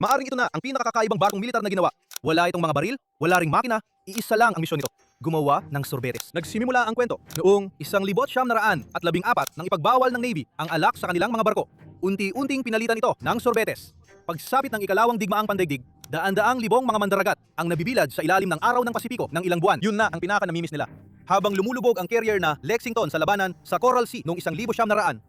Maaring ito na ang pinakakakaibang barkong militar na ginawa. Wala itong mga baril, wala ring makina, iisa lang ang misyon nito. Gumawa ng sorbetes. Nagsimula ang kwento noong 1914 nang ipagbawal ng Navy ang alak sa kanilang mga barko. Unti-unting pinalitan ito ng sorbetes. Pagsapit ng ikalawang digmaang pandaigdig, daan-daang libong mga mandaragat ang nabibilad sa ilalim ng araw ng Pasipiko ng ilang buwan. Yun na ang pinaka-namimiss nila. Habang lumulubog ang carrier na Lexington sa labanan sa Coral Sea noong 1942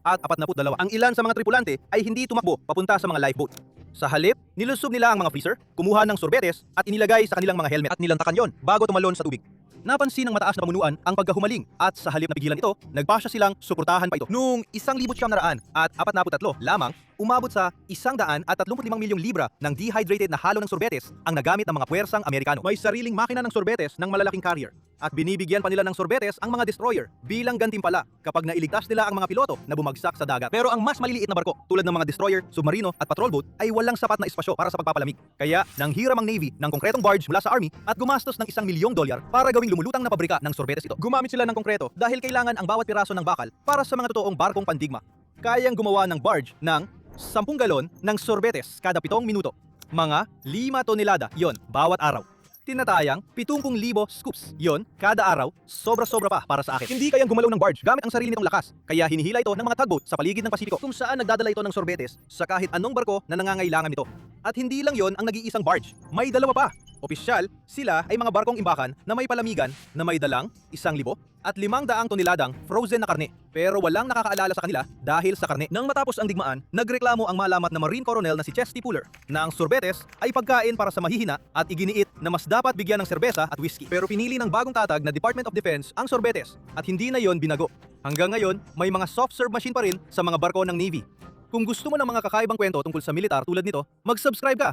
ang ilan sa mga tripulante ay hindi tumakbo papunta sa mga lifeboat. Sa halip, nilusob nila ang mga freezer, kumuha ng sorbetes at inilagay sa kanilang mga helmet at nilantakan yon bago tumalon sa tubig. Napansin ng mataas na pamunuan ang pagkahumaling at sa halip na pigilan ito, nagpasya silang suportahan pa ito. Noong 1943 lamang, umabot sa 135 milyong libra ng dehydrated na halo ng sorbetes ang nagamit ng mga puwersang Amerikano. May sariling makina ng sorbetes ng malalaking carrier at binibigyan pa nila ng sorbetes ang mga destroyer bilang gantimpala kapag nailigtas nila ang mga piloto na bumagsak sa dagat. Pero ang mas maliliit na barko tulad ng mga destroyer, submarino at patrol boat ay walang sapat na espasyo para sa pagpapalamig. Kaya nanghiram ang Navy ng konkretong barge mula sa Army at gumastos ng $1 milyong para gawing lumulutang na pabrika ng sorbetes ito. Gumamit sila ng konkreto dahil kailangan ang bawat piraso ng bakal para sa mga totoong barkong pandigma. Kayang gumawa ng barge ng 10 galon ng sorbetes kada 7 minuto. Mga 5 tonelada yon bawat araw. Tinatayang 70,000 scoops yon kada araw, sobra-sobra pa para sa akin. Hindi kayang gumalaw ng barge gamit ang sarili nitong lakas, kaya hinihila ito ng mga tugboat sa paligid ng Pasipiko kung saan nagdadala ito ng sorbetes sa kahit anong barko na nangangailangan nito. At hindi lang yon ang nag-iisang barge, may dalawa pa. Opisyal, sila ay mga barkong imbakan na may palamigan na may dalang 1,000 at 500 toneladang frozen na karne. Pero walang nakakaalala sa kanila dahil sa karne. Nang matapos ang digmaan, nagreklamo ang malamat na Marine Colonel na si Chesty Puller na ang sorbetes ay pagkain para sa mahihina at iginiit na mas dapat bigyan ng serbesa at whiskey. Pero pinili ng bagong tatag na Department of Defense ang sorbetes at hindi na yon binago. Hanggang ngayon, may mga soft serve machine pa rin sa mga barko ng Navy. Kung gusto mo ng mga kakaibang kwento tungkol sa militar tulad nito, mag-subscribe ka